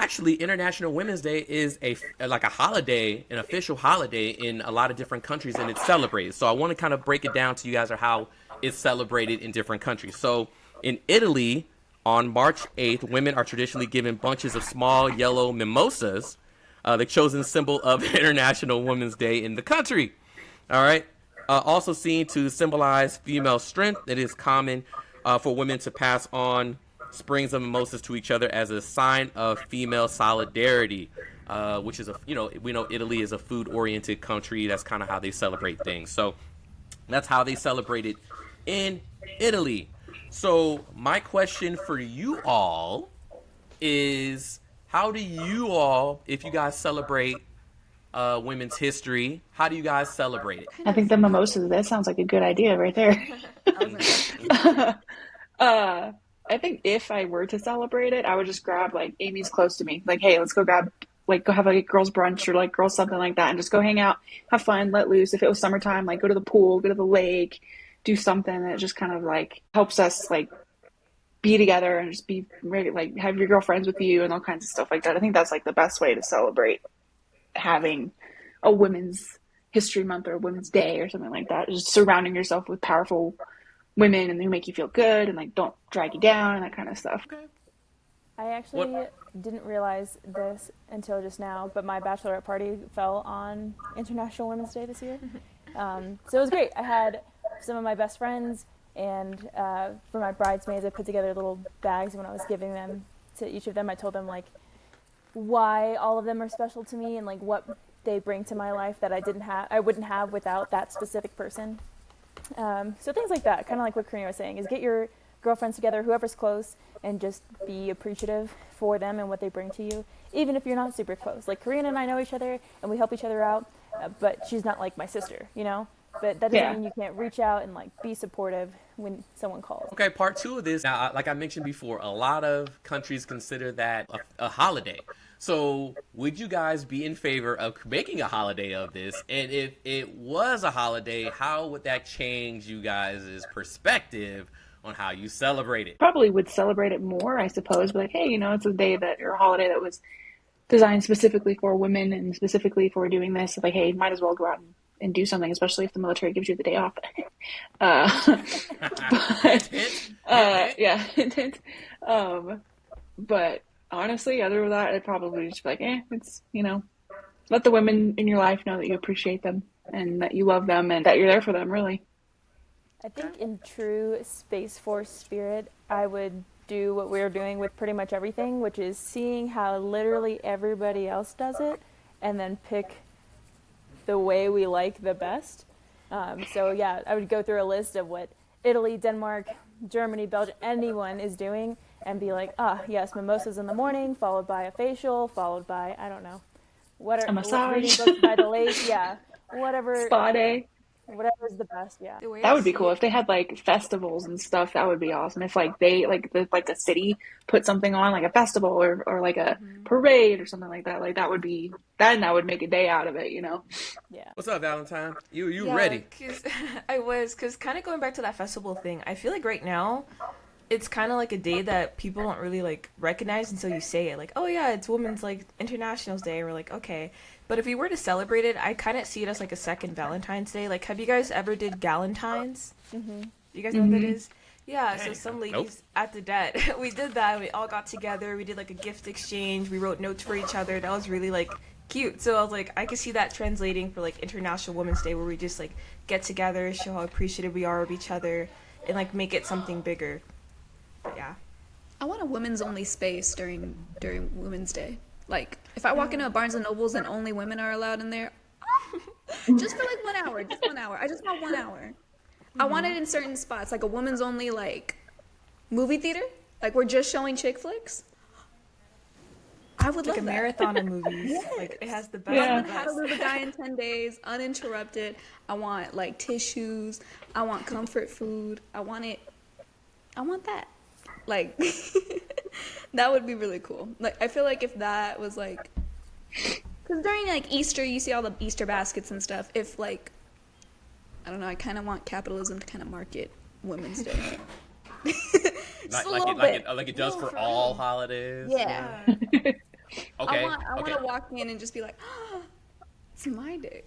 Actually, International Women's Day is like a holiday, an official holiday in a lot of different countries, and it's celebrated. So I want to kind of break it down to you guys, or how it's celebrated in different countries. So in Italy, on March 8th, women are traditionally given bunches of small yellow mimosas, the chosen symbol of International Women's Day in the country. All right. Also seen to symbolize female strength, it is common for women to pass on springs of mimosas to each other as a sign of female solidarity, which is we know Italy is a food-oriented country. That's kind of how they celebrate things. So that's how they celebrate it in Italy. So my question for you all is, how do you all, if you guys celebrate women's history, how do you guys celebrate it? I think the mimosas, that sounds like a good idea right there. I think if I were to celebrate it, I would just grab like Amy's close to me. Like, hey, let's go grab, like, go have like a girls' brunch or like girls' something like that, and just go hang out, have fun, let loose. If it was summertime, like go to the pool, go to the lake, do something that just kind of like helps us like be together and just be ready, like have your girlfriends with you and all kinds of stuff like that. I think that's like the best way to celebrate having a women's history month or women's day or something like that. Just surrounding yourself with powerful women and who make you feel good and like don't drag you down and that kind of stuff. Okay. I actually didn't realize this until just now, but my bachelorette party fell on International Women's Day this year. So it was great. I had some of my best friends, and for my bridesmaids, I put together little bags. When I was giving them to each of them, I told them like why all of them are special to me and like what they bring to my life that I wouldn't have without that specific person. So things like that, kind of like what Karina was saying, is get your girlfriends together, whoever's close, and just be appreciative for them and what they bring to you, even if you're not super close. Like Karina and I know each other and we help each other out, but she's not like my sister, you know? But that doesn't mean you can't reach out and like be supportive when someone calls. Okay, part two of this. Now, like I mentioned before, a lot of countries consider that a holiday. So would you guys be in favor of making a holiday of this? And if it was a holiday, how would that change you guys' perspective on how you celebrate it? Probably would celebrate it more, I suppose. But like, hey, it's a day that, or a holiday that was designed specifically for women and specifically for doing this. Like, hey, might as well go out and do something, especially if the military gives you the day off. But honestly, other than that, I'd probably just be like, it's, let the women in your life know that you appreciate them and that you love them and that you're there for them, really. I think in true Space Force spirit, I would do what we're doing with pretty much everything, which is seeing how literally everybody else does it and then pick the way we like the best. So yeah, I would go through a list of what Italy, Denmark, Germany, Belgium, anyone is doing and be like, yes, mimosas in the morning, followed by a facial, followed by, I don't know, a massage, reading books by the lake, whatever. Spa day. Whatever's the best, That would be cool if they had like festivals and stuff. That would be awesome. If like they like a city put something on, like a festival or like a parade or something like that. Like that would that would make a day out of it, Yeah. What's up, Valentine? You yeah, ready? Because kind of going back to that festival thing, I feel like right now it's kind of like a day that people don't really like recognize until you say it. Like, oh yeah, it's Women's like International Day. And we're like, okay. But if we were to celebrate it, I kind of see it as like a second Valentine's Day. Like, have you guys ever did Galentines? Mm-hmm. You guys know what that is? Yeah, so some ladies at the det, we did that. We all got together. We did like a gift exchange. We wrote notes for each other. That was really like cute. So I was like, I could see that translating for like International Women's Day, where we just like get together, show how appreciative we are of each other, and like make it something bigger. But yeah. I want a women's only space during Women's Day. Like, if I walk into a Barnes & Nobles and only women are allowed in there, just for like 1 hour, just 1 hour. I just want 1 hour. Mm-hmm. I want it in certain spots, like a women's only, like, movie theater. Like, we're just showing chick flicks. I would love like a that. marathon of movies. Yes. Like, it has the best. I want How to Lose a Guy in 10 Days, uninterrupted. I want, like, tissues. I want comfort food. I want that. Like, that would be really cool. Like, I feel like if that was, like, because during, like, Easter, you see all the Easter baskets and stuff. If, like, I don't know, I kind of want capitalism to kind of market Women's Day. Like it does for all holidays. Yeah. Okay. I want Okay. to walk in and just be like, oh, it's my day.